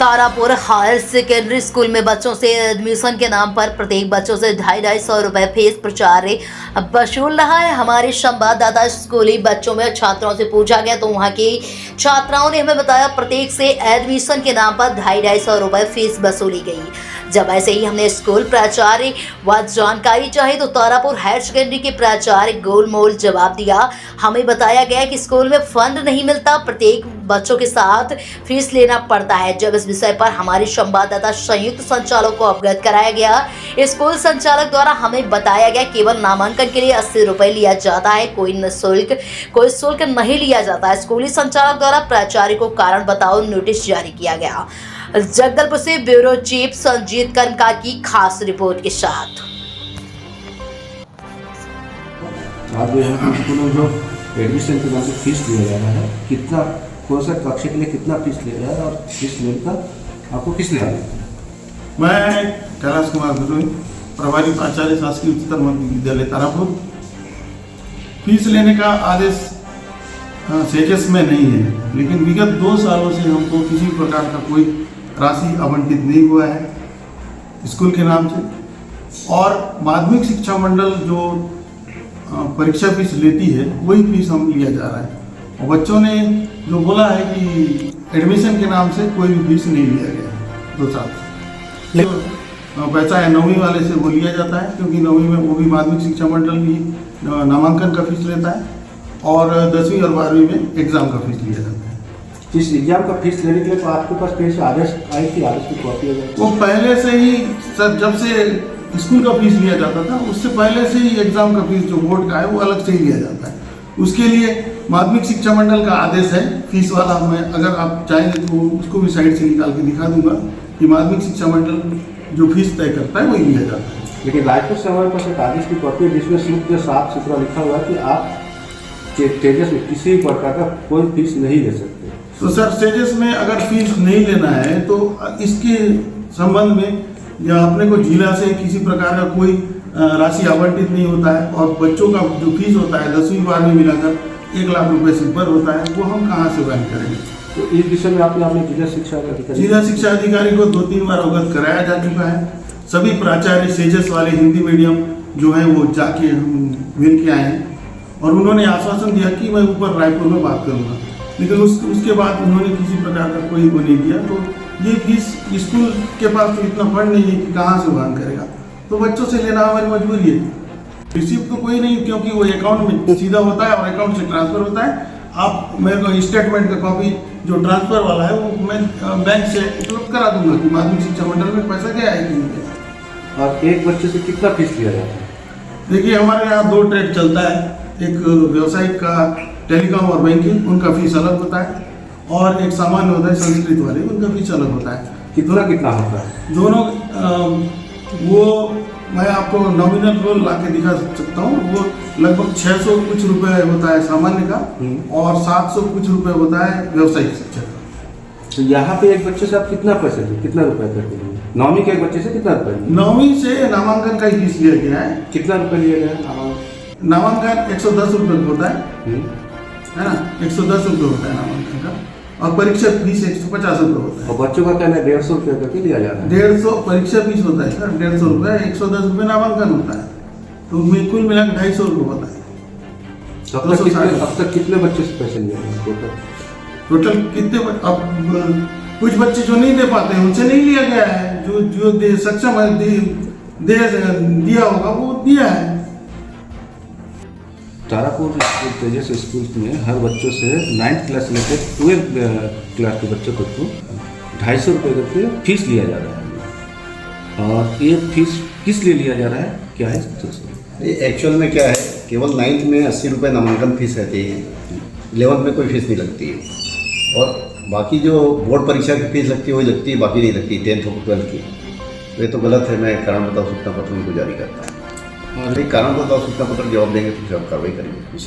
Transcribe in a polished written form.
Tarapur higher secondary school में बच्चों से एडमिशन के नाम पर प्रत्येक बच्चों से 250-250 रुपए फीस प्राचार्य वसूल रहा है। हमारे संवाददाता स्कूली बच्चों में छात्राओं से पूछा गया तो वहां की छात्राओं ने हमें बताया प्रत्येक से एडमिशन के नाम पर 250-250 रुपए फीस वसूली गई। जब ऐसे ही हमने स्कूल प्राचार्य व जानकारी चाही तो तारापुर हायर सेकेंडरी के प्राचार्य गोलमोल जवाब दिया। हमें बताया गया कि स्कूल में फंड नहीं मिलता, प्रत्येक बच्चों के साथ फीस लेना पड़ता है। जब इस विषय पर हमारे संवाददाता संयुक्त संचालक को अवगत कराया गया, स्कूल संचालक द्वारा हमें बताया गया केवल नामांकन के लिए 80 रुपए लिया जाता है, कोई शुल्क नहीं लिया जाता है। स्कूली संचालक द्वारा प्राचार्य को कारण बताओ नोटिस जारी किया गया। जगदलपुर से ब्यूरो चीफ संजीत कर्मकार की खास रिपोर्ट के साथ। आज जो है स्कूल में जो एडमिशन के नाम से फीस लिया जा रहा है, कितना कौन सा कक्षा के लिए कितना फीस ले रहा है और फीस लेने का आपको किस लिए आया? मैं कैलाश कुमार गुरुई, प्रभारी प्राचार्य शासकीय उच्चतर माध्यमिक विद्यालय तारापुर। फीस लेने का आदेश सेजेस में नहीं है, लेकिन विगत 2 सालों से हमको किसी प्रकार का कोई राशि आवंटित नहीं हुआ है स्कूल के नाम से। और माध्यमिक शिक्षा मंडल जो परीक्षा फीस लेती है वही फीस हम लिया जा रहा है। और बच्चों ने जो बोला है कि एडमिशन के नाम से कोई भी फीस नहीं लिया गया है 2 साल से। तो पैसा है 9वीं वाले से वो लिया जाता है, क्योंकि 9वीं में वो भी माध्यमिक शिक्षा मंडल भी नामांकन का फीस लेता है और 10वीं और 12वीं में एग्ज़ाम का फीस लिया जाता है। इस एग्जाम का फीस लेने के लिए तो आपके पास कहीं से आदेश आई थी, आदेश की कॉपी है? वो पहले से ही सर, जब से स्कूल का फीस लिया जाता था उससे पहले से ही एग्ज़ाम का फीस जो बोर्ड का है वो अलग से ही लिया जाता है। उसके लिए माध्यमिक शिक्षा मंडल का आदेश है फीस वाला। मैं अगर आप चाहेंगे तो उसको भी साइड से निकाल के दिखा दूंगा कि माध्यमिक शिक्षा मंडल जो फीस तय करता है वही लिया जाता है। लेकिन रायपुर से हमारे पास एक आदेश की कॉपी है जिसमें शुल्क साफ सुथरा लिखा हुआ है कि आप स्टेजेस में किसी भी प्रकार का कोई फीस नहीं ले सकते। तो सर, स्टेजेस में अगर फीस नहीं लेना है तो इसके संबंध में या अपने को जिला से किसी प्रकार का कोई राशि आवंटित नहीं होता है। और बच्चों का जो फीस होता है 10वीं 12वीं मिलाकर 1 लाख रुपए से ऊपर होता है, वो हम कहाँ से वहन करेंगे? तो इस विषय में आपने अपने जिला शिक्षा अधिकारी को 2-3 बार अवगत कराया जा चुका है। सभी प्राचार्य सेजेस वाले हिंदी मीडियम जो है वो जाके मिल के आए हैं और उन्होंने आश्वासन दिया कि मैं ऊपर रायपुर में बात करूँगा, लेकिन उसके बाद उन्होंने किसी प्रकार का कोई वो नहीं दिया। तो ये फीस स्कूल के पास तो इतना फंड नहीं है कि कहाँ से वहन करेगा, तो बच्चों से लेना हमारी मजबूरी है। रिसीप्ट तो कोई नहीं, क्योंकि वो अकाउंट में सीधा होता है और अकाउंट से ट्रांसफ़र होता है। आप मेरे को स्टेटमेंट का कॉपी जो ट्रांसफ़र वाला है वो मैं बैंक से उपलब्ध करा दूंगा कि माध्यमिक शिक्षा मंडल में पैसा गया है कि नहीं गया। और एक बच्चे से कितना फीस लिया जाता है? देखिए, हमारे यहाँ 2 ट्रेड चलता है, एक व्यवसायिक का टेलीकॉम और बैंकिंग, उनका फीस अलग होता है, और एक सामान्य होता है संस्कृत वाले, उनका फीस अलग होता है। कितना होता है दोनों? वो मैं आपको नॉमिनल रोल ला के दिखा सकता हूँ। वो लगभग 600 कुछ रुपए होता है सामान्य का और 700 कुछ रुपए होता है व्यवसायिक शिक्षा का। तो यहाँ पे एक बच्चे से आप कितना रुपए करते हैं? 9वीं के एक बच्चे से कितना रुपए? 9वीं से नामांकन का ही फीस लिया गया है। कितना रुपए लिया गया है? नामांकन 110 रुपये होता है ना, 110 रुपये होता है नामांकन का, और परीक्षा फीस 150 रुपये होता है। और बच्चों का कहना है 150 रुपये करके लिया जा रहा है। 150 परीक्षा फीस होता है सर, 150 रुपये, 110 रुपये नामांकन होता है, तो कुल मिलाकर 250 रुपये होता है। अब तक कितने बच्चे से पैसे लिए टोटल कितने? अब कुछ बच्चे जो नहीं दे पाते हैं उनसे नहीं लिया गया है, जो दे सक्षम है दिया होगा वो दिया है। तारापुर तेजस स्कूल में हर बच्चों से 9th क्लास लेकर 12th क्लास के बच्चों तक को 250 रुपये करके फीस लिया जा रहा है। और ये फीस किस लिए लिया जा रहा है, क्या है? ये एक्चुअल में क्या है, केवल 9th में 80 रुपये नामांकन फीस रहती है, 11th में कोई फीस नहीं लगती है, और बाकी जो बोर्ड परीक्षा की फीस लगती है वही लगती है, बाकी नहीं लगती 10th और 12th की। तो ये तो गलत है। मैं कारण बताओ सूचना पत्र उनको जारी करता हूँ, और कारण बताओ सूचना पत्र जवाब देंगे तो फिर आप कार्रवाई करेंगे।